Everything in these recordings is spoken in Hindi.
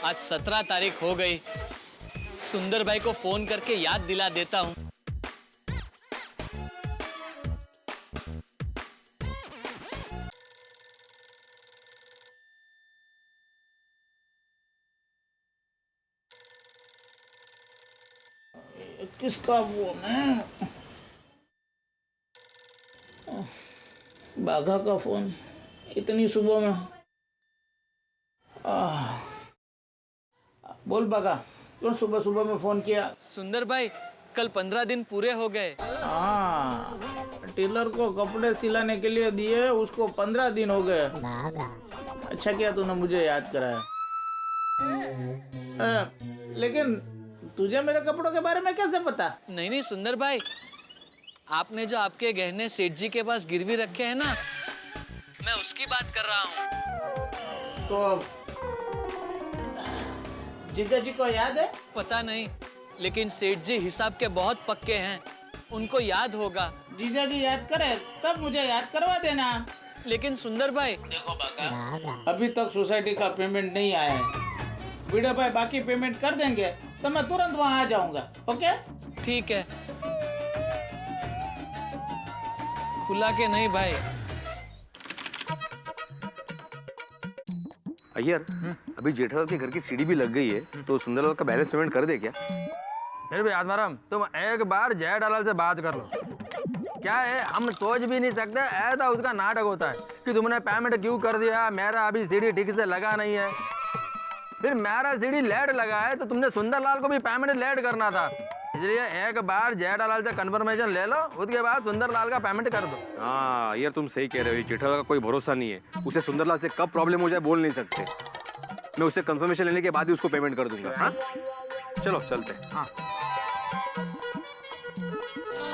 आज 17 तारीख हो गई। सुंदर भाई को फोन करके याद दिला देता हूँ। किसका फोन है? बाघा का फोन इतनी सुबह में। बोल बाघा, क्यों सुबह सुबह में फोन किया? सुंदर भाई, कल 15 दिन पूरे हो गए। हाँ, टेलर को कपड़े सिलाने के लिए दिए, उसको 15 दिन हो गए। अच्छा किया तूने मुझे याद कराया। लेकिन तुझे मेरे कपड़ों के बारे में कैसे पता? नहीं सुंदर भाई, आपने जो आपके गहने सेठ जी के पास गिरवी रखे हैं ना, मैं उसकी बात कर रहा हूँ। तो जीजा जी को याद है? पता नहीं, लेकिन सेठ जी हिसाब के बहुत पक्के हैं, उनको याद होगा। जीजा जी याद करे तब मुझे याद करवा देना। लेकिन सुंदर भाई, देखो बाका, अभी तक सोसाइटी का पेमेंट नहीं आया है। वीडियो भाई बाकी पेमेंट कर देंगे तो मैं तुरंत वहाँ आ जाऊंगा। ओके? ठीक है। खुला के नहीं भाई? अय्यर, अभी जेठालाल के घर की सीढ़ी भी लग गई है, तो सुंदरलाल का बैलेंस पेमेंट कर दे क्या? फिर भी आत्माराम, तुम एक बार जेठालाल से बात कर लो। क्या है, हम सोच भी नहीं सकते ऐसा उसका नाटक होता है कि तुमने पेमेंट क्यों कर दिया, मेरा अभी सीढ़ी ठीक से लगा नहीं है। फिर मेरा सीढ़ी लेट लगा है तो तुमने सुंदरलाल को भी पेमेंट लेट करना था, इसलिए एक बार जेठालाल से कंफर्मेशन ले लो, उसके बाद सुंदरलाल का पेमेंट कर दो। हाँ यार, तुम सही कह रहे हो, जेठालाल का कोई भरोसा नहीं है। उसे सुंदरलाल से कब प्रॉब्लम हो जाए बोल नहीं सकते। मैं उससे कंफर्मेशन लेने के बाद ही उसको पेमेंट कर दूंगा। हाँ चलो चलते हैं। हाँ।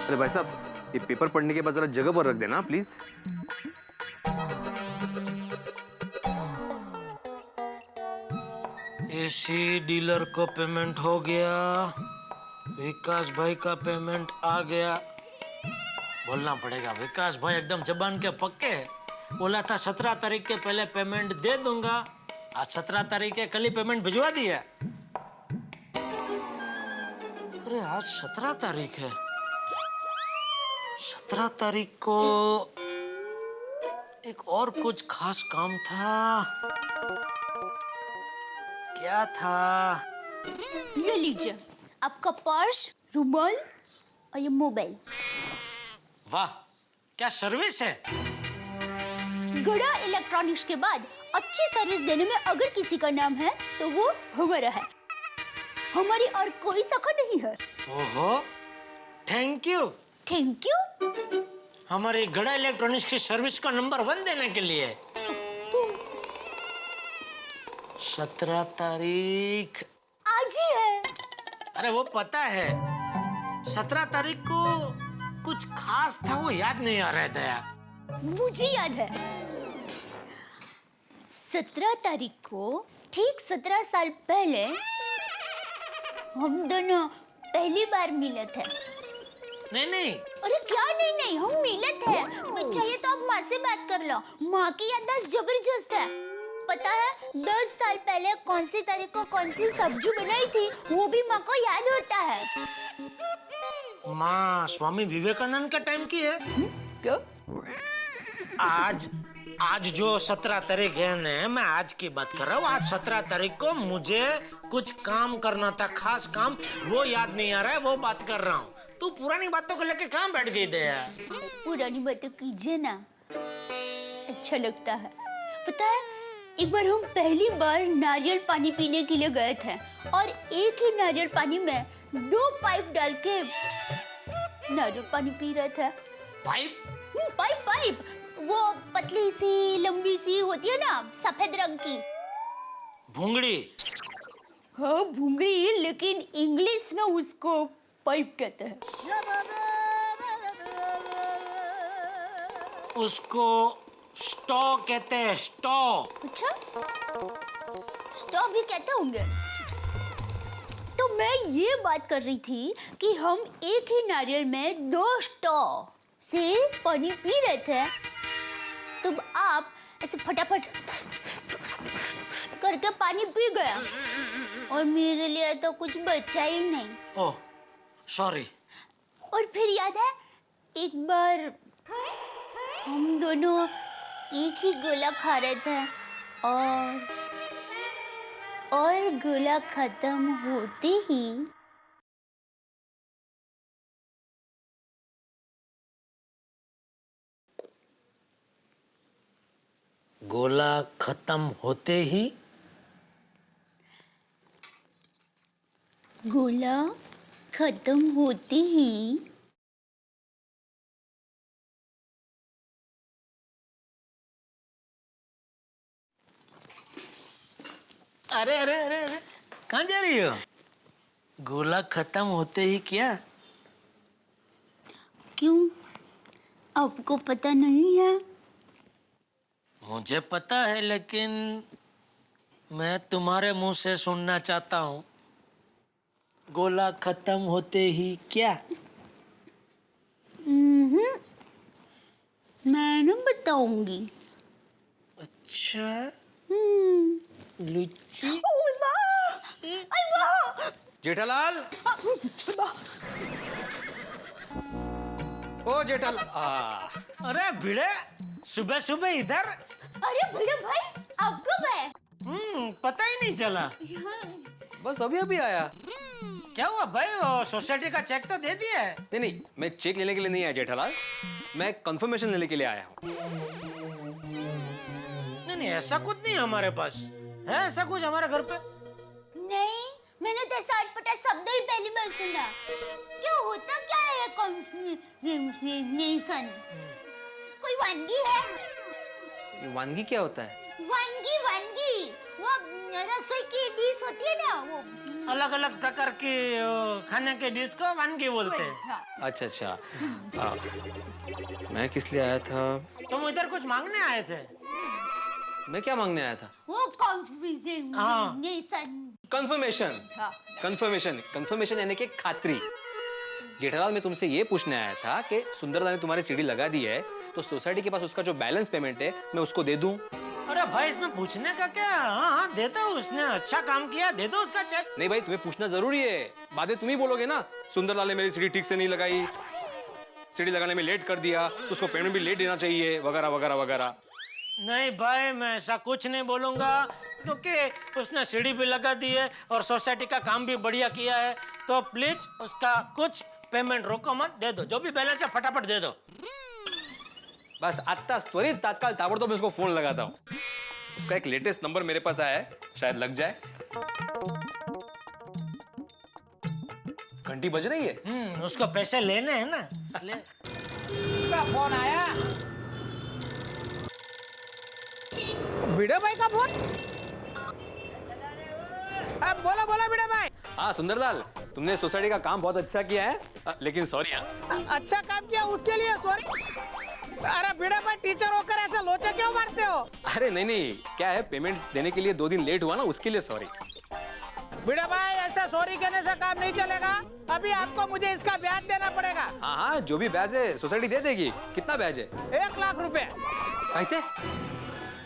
अरे भाई साहब, ये पेपर पढ़ने के बाद जरा जगह पर रख देना प्लीज। एसी डीलर को पेमेंट हो गया, विकास भाई का पेमेंट आ गया। बोलना पड़ेगा, विकास भाई एकदम जबान के पक्के। बोला था 17 तारीख के पहले पेमेंट दे दूंगा, आज 17 तारीख के कल ही पेमेंट भिजवा दिया। अरे आज 17 तारीख है, 17 तारीख को एक और कुछ खास काम था। क्या था? ये लीजिए आपका पर्स, रुमाल और ये मोबाइल। वाह, क्या सर्विस है। गड़ा इलेक्ट्रॉनिक्स के बाद अच्छी सर्विस देने में अगर किसी का नाम है तो वो हमारा है। हमारी और कोई सखा नहीं है। ओहो, थैंक यू। Thank you. हमारी गड़ा इलेक्ट्रॉनिक्स की सर्विस को नंबर 1 देने के लिए। 17 तारीख आज ही है। अरे वो पता है, 17 तारीख को कुछ खास था, वो याद नहीं आ रहा है दया। मुझे याद है। 17 तारीख को ठीक 17 साल पहले हम दोनों पहली बार मिले थे। नहीं। अरे क्या नहीं, हम मिले थे। चाहिए तो आप माँ से बात कर लो, माँ की याददाश्त जबरदस्त है। पता है 10 साल पहले कौन सी तारीख को कौन सी सब्जी बनाई थी, वो भी माँ को याद होता है। माँ स्वामी विवेकानंद का टाइम की है क्या? आज जो 17 तारीख है ना, मैं आज की बात कर रहा हूँ। आज 17 तारीख को मुझे कुछ काम करना था, खास काम, वो याद नहीं आ रहा है, वो बात कर रहा हूँ। तू पुरानी बातों को लेके कहाँ बैठ गई दया? पुरानी बातें कीजिए ना, अच्छा लगता है। पता है एक बार हम पहली बार नारियल पानी पीने के लिए गए थे और एक ही नारियल पानी में 2 पाइप डाल के नारियल पानी पी रहे थे। पाइप? पाइप वो पतली सी लंबी सी होती है ना, सफेद रंग की। भूंगड़ी? हाँ भूंगड़ी, लेकिन इंग्लिश में उसको पाइप कहते हैं। उसको स्टॉ कहते हैं, स्टॉ। अच्छा, स्टॉ भी कहते होंगे। तो मैं ये बात कर रही थी कि हम एक ही नारियल में 2 स्टॉ से पानी पी रहे थे, तब आप ऐसे फटाफट करके पानी पी गया और मेरे लिए तो कुछ बचा ही नहीं। Oh sorry. और फिर याद है एक बार हम दोनों एक ही गोला खा रहे थे और गोला खत्म होते ही गोला खत्म होते ही गोला खत्म होते ही अरे अरे अरे अरे कहाँ जा रही हो? गोला खत्म होते ही क्या? क्यों, आपको पता नहीं है? मुझे पता है लेकिन मैं तुम्हारे मुंह से सुनना चाहता हूँ। गोला खत्म होते ही क्या? मैं ना बताऊंगी। अच्छा लुच्ची। ओए माँ! आई माँ! जेठालाल, ओ जेठालाल, अरे भिड़े सुबह सुबह इधर। अरे भिड़े भाई, आप कब आए? पता ही नहीं चला। बस अभी अभी आया। क्या हुआ भाई, वो सोसाइटी का चेक तो दे दिया है? नहीं नहीं, मैं चेक लेने के लिए नहीं आया जेठालाल, मैं कंफर्मेशन लेने के लिए आया हूँ। नहीं ऐसा कुछ नहीं है हमारे पास। है ऐसा कुछ हमारे घर पे? नहीं, मैंने तो ऐसा अटपटा शब्द ही पहली बार सुना। क्या होता क्या है कॉन्फर्मेशन? कोई वानगी है? वानगी क्या होता है? वानगी वानगी वो रसोई की डिश होती है ना, वो अलग अलग प्रकार के खाने के डिश को वानगी बोलते हैं। हाँ। अच्छा अच्छा। मैं किस लिए आया था? तुम इधर कुछ मांगने आए थे? मैं क्या मांगने आया था? वो कॉन्फर्मेशन। कंफर्मेशन। हाँ। कंफर्मेशन यानी कि खातरी। जेठालाल, मैं तुमसे ये पूछने आया था कि सुंदरदा ने तुम्हारी सीढ़ी लगा दी है तो सोसाइटी के पास उसका जो बैलेंस पेमेंट है मैं उसको दे दूं? अरे भाई इसमें पूछने का क्या? हाँ देता हूँ, उसने अच्छा काम किया, दे दो उसका चेक। नहीं भाई, तुम्हें पूछना जरूरी है। बाद में तुम ही बोलोगे ना सुंदरलाल ने मेरी सीढ़ी ठीक से नहीं लगाई, सीढ़ी लगाने में लेट कर दिया, तो उसको पेमेंट भी लेट देना चाहिए, वगैरह वगैरह वगैरह। नहीं भाई मैं ऐसा कुछ नहीं बोलूंगा, क्योंकि उसने सीढ़ी भी लगा दी है और सोसाइटी का काम भी बढ़िया किया है। तो प्लीज उसका कुछ पेमेंट रोको मत, दे दो। जो भी बैलेंस है फटाफट दे दो। बस आत्ता त्वरित तात्काल ताबड़तोड़ मैं उसको फोन लगाता हूँ। उसका एक लेटेस्ट नंबर मेरे पास आया है, शायद लग जाए। घंटी बज रही है। उसको पैसे लेने हैं ना, इसलिए। फोन आया? भिड़े भाई का फोन? अब बोला बोला भिड़े भाई। हाँ सुंदरलाल, तुमने सोसाइटी का काम बहुत अच्छा किया है, लेकिन सॉरी। अच्छा काम किया उसके लिए सॉरी? अरे भिड़े भाई, टीचर होकर ऐसे लोचे क्यों मारते हो? अरे नहीं नहीं, क्या है, पेमेंट देने के लिए 2 दिन लेट हुआ ना, उसके लिए सॉरी। भिड़े भाई, ऐसा सॉरी कहने से काम नहीं चलेगा। अभी आपको मुझे इसका ब्याज देना पड़ेगा। हाँ हाँ, जो भी ब्याज है सोसाइटी दे देगी। कितना ब्याज है? 1 लाख रुपए। कहते?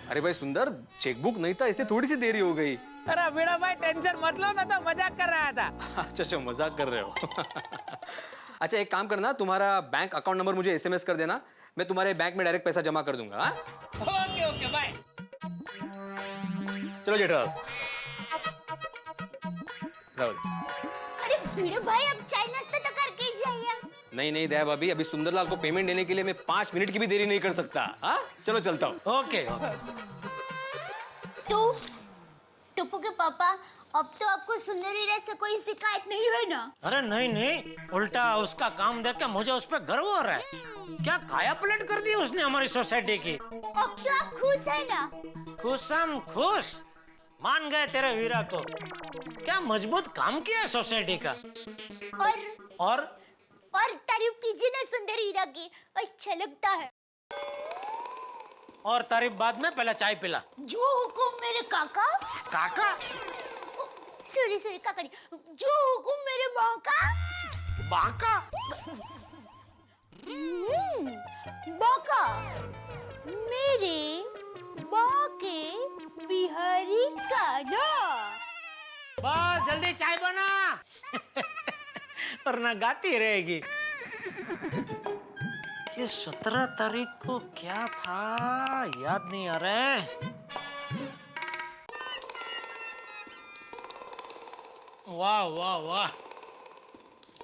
अरे भाई सुंदर, चेकबुक नहीं था इसलिए थोड़ी सी देरी हो गई। अरे भिड़े भाई टेंशन मत लो, मैं तो मजाक कर रहा था। अच्छा अच्छा, मजाक कर रहे हो। अच्छा एक काम करना, तुम्हारा बैंक अकाउंट नंबर मुझे SMS कर देना, मैं तुम्हारे बैंक में डायरेक्ट पैसा जमा कर दूंगा। Okay okay bye. चलो जेठालाल। अरे भिड़े भाई, अब चाय नाश्ता तो करके ही जाइए। नहीं नहीं दया भाभी, अभी सुंदरलाल को पेमेंट देने के लिए मैं 5 मिनट की भी देरी नहीं कर सकता। हाँ चलो चलता हूँ। ओके। तो टप्पू के पापा, अब तो आपको सुंदरी से कोई शिकायत नहीं है ना? अरे नहीं नहीं, उल्टा उसका काम देख के मुझे उस पर गर्व हो रहा है। क्या काया पलट कर दी उसने हमारी सोसाइटी की। अब तो आप खुश है ना? खुश हम खुश, मान गए तेरे वीरा को। क्या मजबूत काम किया है सोसाइटी का। और और तारीफ कीजिए ना सुंदर हीरा की, अच्छा लगता है। और तारीफ बाद में, पहले चाय पिला। जो हुकुम मेरे काका। काका? सॉरी सॉरी काका नहीं, जो हुकुम मेरे बाका। बाका? बाका मेरे बाके बिहारी काना। बस जल्दी चाय बना वरना गाती रहेगी। ये 17 तारीख को क्या था याद नहीं आ रहा है। वाह वाह वाह,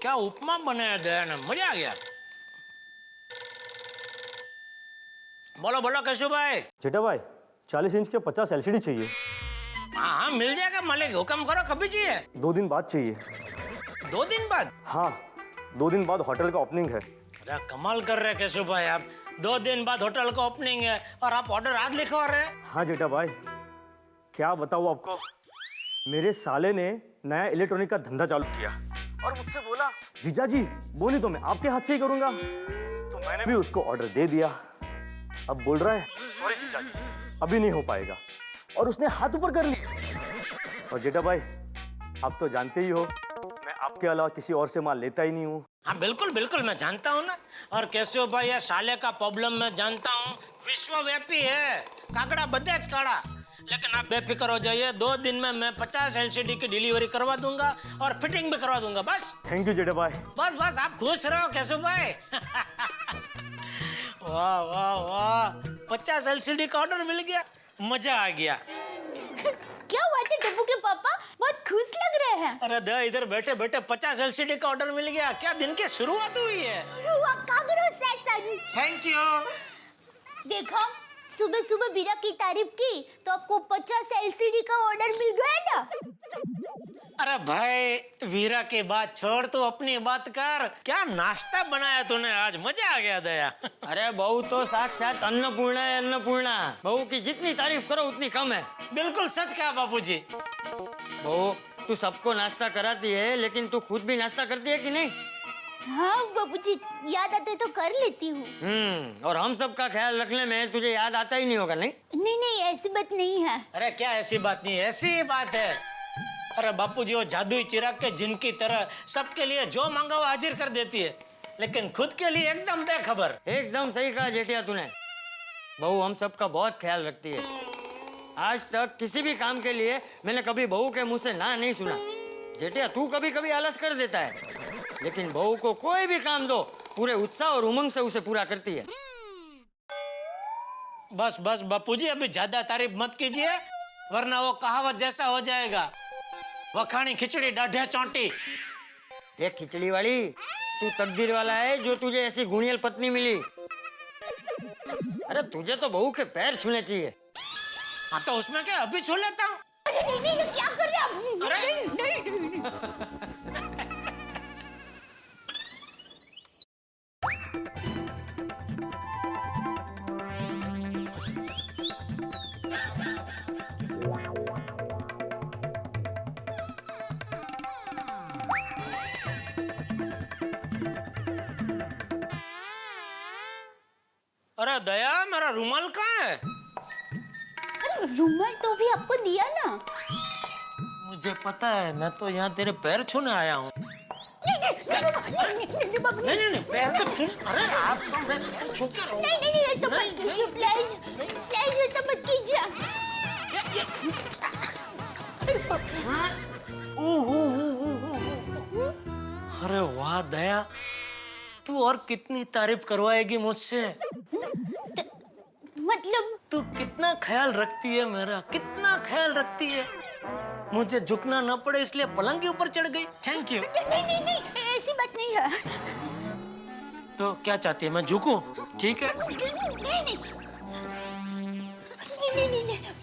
क्या उपमा बनाया दया ने, मजा आ गया। बोलो बोलो केशव भाई। जेठा भाई 40 इंच के 50 एलसीडी चाहिए। हाँ हाँ मिल जाएगा मालिक, हुक्म करो, कभी चाहिए? 2 दिन बाद चाहिए। 2 दिन बाद? हाँ 2 दिन बाद होटल का ओपनिंग है। अरे कमाल कर रहे केशव भाई आप, 2 दिन बाद होटल का ओपनिंग है और आप ऑर्डर आज लिखवा रहे हैं। हाँ जेठा भाई, क्या बताऊँ आपको, मेरे साले ने नया इलेक्ट्रॉनिक का धंधा चालू किया और मुझसे बोला जीजा जी वो नहीं तो मैं आपके हाथ से ही करूंगा। तो मैंने भी उसको ऑर्डर दे दिया। अब बोल रहा है सॉरी जीजा जी अभी नहीं हो पाएगा, और उसने हाथ ऊपर कर लिया। और जेठा भाई आप तो जानते ही हो मैं आपके अलावा किसी और से माल लेता ही नहीं हूँ। हाँ बिल्कुल बिल्कुल मैं जानता हूँ ना। और केशव भाई ये साले का प्रॉब्लम मैं जानता हूँ, विश्वव्यापी है, काकड़ा बदेज काड़ा। लेकिन आप बेफिक्र हो जाइए, 2 दिन में मैं 50 एलसीडी की डिलीवरी करवा दूंगा और फिटिंग भी करवा दूंगा। बस थैंक यू जेठा भाई। बस बस आप खुश रहो केशव भाई। वाह वाह वाह, 50 एलसीडी का ऑर्डर मिल गया, मजा आ गया। क्या बात है टप्पू के पापा, बहुत खुश लग रहे हैं। अरे दे इधर बैठे बैठे 50 एलसीडी का ऑर्डर मिल गया, क्या दिन की शुरुआत हुई है। Thank you. देखो सुबह सुबह वीरा की तारीफ की तो आपको 50 एलसीडी का ऑर्डर मिल गया ना। अरे भाई वीरा की बात छोड़, तू अपनी बात कर। क्या नाश्ता बनाया तूने आज, मजा आ गया दया। अरे बहू तो साक्षात अन्नपूर्णा है, अन्नपूर्णा। बहू की जितनी तारीफ करो उतनी कम है। बिल्कुल सच कहा बापूजी। बहू तू सबको नाश्ता कराती है, लेकिन तू खुद भी नाश्ता करती है कि नहीं? हाँ बाबूजी, याद आते तो कर लेती हूँ। और हम सब का ख्याल रखने में तुझे याद आता ही नहीं होगा, नहीं? नहीं नहीं ऐसी बात नहीं है। अरे क्या ऐसी बात नहीं है, ऐसी ही बात है। अरे बापूजी वो जादुई चिराग के जिनकी तरह सबके लिए जो मांगा वो हाजिर कर देती है, लेकिन खुद के लिए एकदम बेखबर। एकदम सही कहा जेठिया तूने। बहू हम सब का बहुत ख्याल रखती है। आज तक किसी भी काम के लिए मैंने कभी बहू के मुंह से ना नहीं सुना। जेठिया तू कभी कभी आलस कर देता है, लेकिन बहू को कोई भी काम दो पूरे उत्साह और उमंग से उसे पूरा करती है। बस बस बापूजी अभी ज्यादा तारीफ मत कीजिए, वरना वो कहावत जैसा हो जाएगा, वखाणी खिचड़ी डाढ़े चौंटी। देख खिचड़ी वाली, तू तकदीर वाला है जो तुझे ऐसी गुणियल पत्नी मिली। अरे तुझे तो बहू के पैर छूने चाहिए। हाँ तो उसमें क्या, अभी छू लेता हूँ। अरे नहीं नहीं क्या कर रहे आप? अरे अरे दया मेरा रुमाल कहाँ है? अरे रुमाल तो भी आपको दिया ना। मुझे पता है, मैं तो यहाँ तेरे पैर छूने आया हूँ। नहीं नहीं पैर तो छू। अरे आप तो मैं छू के रहूँ। नहीं ऐसा मत कीजिए प्लीज, प्लीज ऐसा मत कीजिए। अरे वाह दया, तू और कितनी तारीफ करवाएगी मुझसे। मतलब तू कितना ख्याल रखती है मेरा, कितना ख्याल रखती है। मुझे झुकना ना पड़े इसलिए पलंग के ऊपर चढ़ गई। Thank you. नहीं ऐसी बात नहीं है। तो क्या चाहती है, मैं झुकूं? ठीक है। नहीं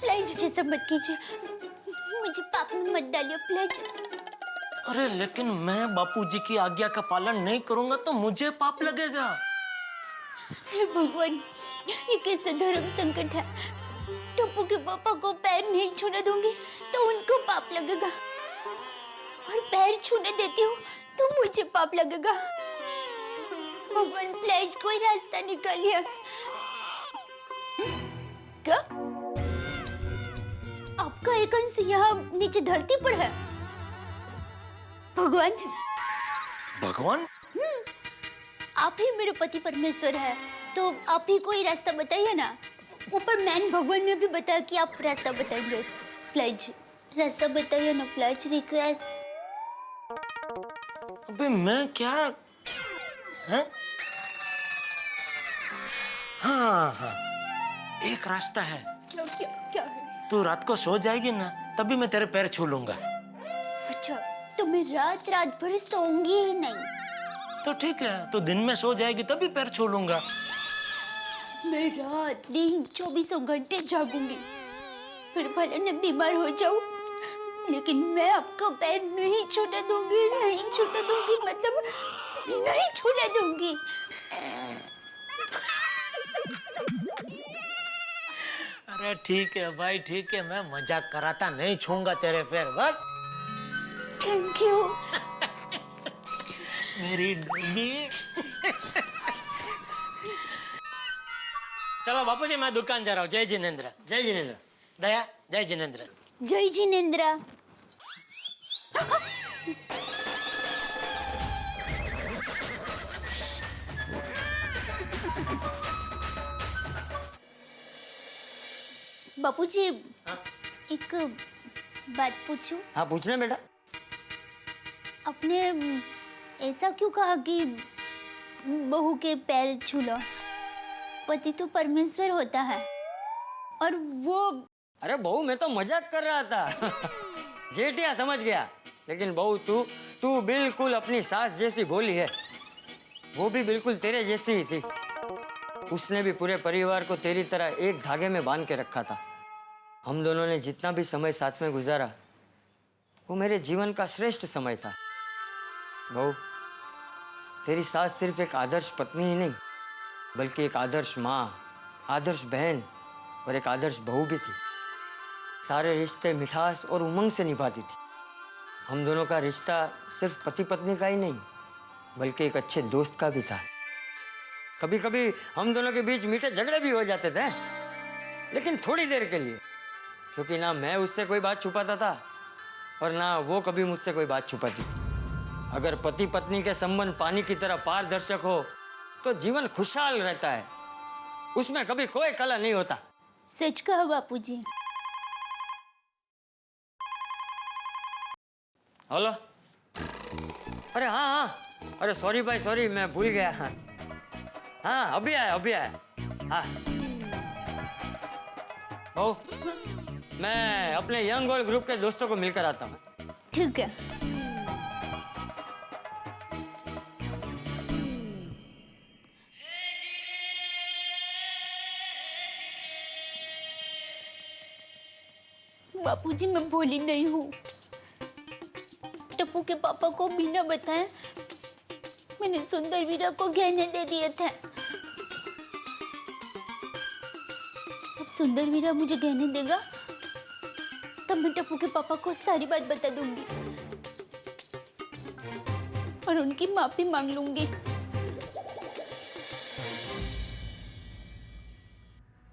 प्लीज जैसा मत कीजिए, मुझे पाप में मत डालिए प्लीज। अरे लेकिन मैं बापूजी की आज्ञा का पालन नहीं करूंगा तो मुझे पाप लगेगा। हे भगवान, ये कैसा धर्म संकट है। टप्पू के पापा को पैर नहीं छूने दूंगी तो उनको पाप लगेगा, और पैर छूने देती हूँ तो मुझे पाप लगेगा। भगवान प्लीज कोई रास्ता निकालिए। क्या आपका एक अंश यहाँ नीचे धरती पर है? भगवान भगवान आप ही मेरे पति परमेश्वर है, तो आप ही कोई रास्ता बताइए ना। ऊपर मैन भगवान ने भी बताया कि आप रास्ता बताएंगे। प्लेज रास्ता बताइए ना, प्लेज रिक्वेस्ट। अबे मैं क्या है? हाँ, एक रास्ता है। क्या क्या क्या है? तू रात को सो जाएगी ना, तभी मैं तेरे पैर छू लूंगा। अच्छा, तो मैं रात रात भर सोऊंगी ही नहीं। तो ठीक है, तो दिन में सो जाएगी तभी पैर छू लूंगा। मैं रात दिन 24 घंटे जागूंगी, फिर भले मैं बीमार हो जाऊं, लेकिन मैं आपका पैर नहीं छूने दूंगी, नहीं छूने दूंगी, मतलब नहीं छूने दूंगी। अरे ठीक है भाई, ठीक है, मैं मजाक कराता, नहीं छूंगा तेरे पैर बस। थैंक यू मेरी डूबी। चलो बापूजी, मैं दुकान जा रहा हूँ। जय जिनेंद्र, जय जिनेंद्र। दया, जय जिनेंद्र। जय जिनेंद्र। बापूजी, एक बात पूछूं? हाँ पूछना बेटा। आपने ऐसा क्यों कहा कि बहू के पैर छू लो? पति तो परमेश्वर होता है, और वो। अरे बहू, मैं तो मजाक कर रहा था। जेठिया समझ गया, लेकिन बहू तू बिल्कुल अपनी सास जैसी बोली है। वो भी बिल्कुल तेरे जैसी ही थी। उसने भी पूरे परिवार को तेरी तरह एक धागे में बांध के रखा था। हम दोनों ने जितना भी समय साथ में गुजारा, वो मेरे जीवन का श्रेष्ठ समय था। बहू, तेरी सास सिर्फ एक आदर्श पत्नी ही नहीं, बल्कि एक आदर्श माँ, आदर्श बहन और एक आदर्श बहू भी थी। सारे रिश्ते मिठास और उमंग से निभाती थी। हम दोनों का रिश्ता सिर्फ पति पत्नी का ही नहीं, बल्कि एक अच्छे दोस्त का भी था। कभी कभी हम दोनों के बीच मीठे झगड़े भी हो जाते थे, लेकिन थोड़ी देर के लिए, क्योंकि ना मैं उससे कोई बात छुपाता था और ना वो कभी मुझसे कोई बात छुपाती थी। अगर पति पत्नी के संबंध पानी की तरह पारदर्शक हो तो जीवन खुशहाल रहता है, उसमें कभी कोई कलह नहीं होता। सच कहा बापूजी। हेलो। अरे हाँ, अरे सॉरी भाई, सॉरी, मैं भूल गया। हाँ अभी आया। हाँ बहू, मैं अपने यंग वर्ल्ड ग्रुप के दोस्तों को मिलकर आता हूँ। ठीक है। बापूजी, मैं भोली नहीं हूँ। टप्पू के पापा को बिना बताए मैंने सुंदर वीरा को गहने दे दिए थे। अब सुंदर वीरा मुझे गहने देगा, तब मैं टप्पू के पापा को सारी बात बता दूंगी और उनकी माफी मांग लूंगी।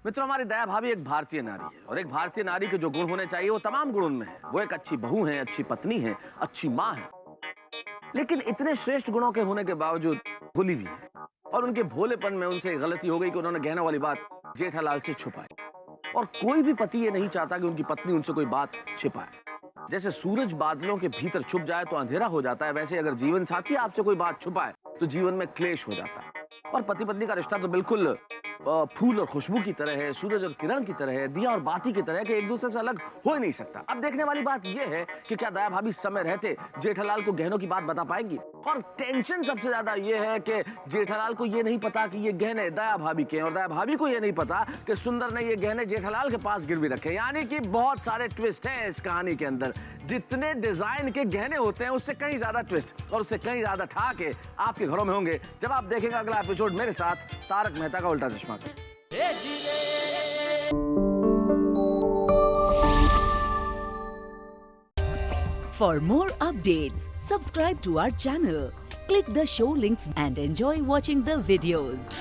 मित्रों, हमारी दया भाभी एक भारतीय नारी है, और एक भारतीय नारी के जो गुण होने चाहिए वो तमाम गुण उनमें है। वो एक अच्छी बहू है, अच्छी पत्नी है, अच्छी माँ है, लेकिन इतने श्रेष्ठ गुणों के होने के बावजूद भोली भी है। और उनके भोलेपन में उनसे गलती हो गई कि उन्होंने गहना वाली बात जेठालाल से छुपाई। और कोई भी पति ये नहीं चाहता कि उनकी पत्नी उनसे कोई बात छिपाए। जैसे सूरज बादलों के भीतर छुप जाए तो अंधेरा हो जाता है, वैसे अगर जीवन साथी आपसे कोई बात छुपाए तो जीवन में क्लेश हो जाता है। और पति पत्नी का रिश्ता तो बिल्कुल फूल और खुशबू की तरह है, सूरज और किरण की तरह है, दिया और बाती की तरह है कि एक दूसरे से अलग हो ही नहीं सकता। अब देखने वाली बात यह है कि क्या दया भाभी समय रहते जेठालाल को गहनों की बात बता पाएंगी। और टेंशन सबसे ज्यादा यह है कि जेठालाल को यह नहीं पता कि ये गहने दया भाभी के हैं, और दया भाभी को यह नहीं पता कि सुंदर ने ये गहने जेठालाल के पास गिरवी रखे। यानी कि बहुत सारे ट्विस्ट हैं इस कहानी के अंदर। जितने डिजाइन के गहने होते हैं उससे कहीं ज्यादा ट्विस्ट और उससे कहीं ज्यादा ठहाके आपके घरों में होंगे जब आप देखेंगे अगला एपिसोड मेरे साथ तारक मेहता का उल्टा चश्मा। For more updates, subscribe to our channel, click the show links and enjoy watching the videos.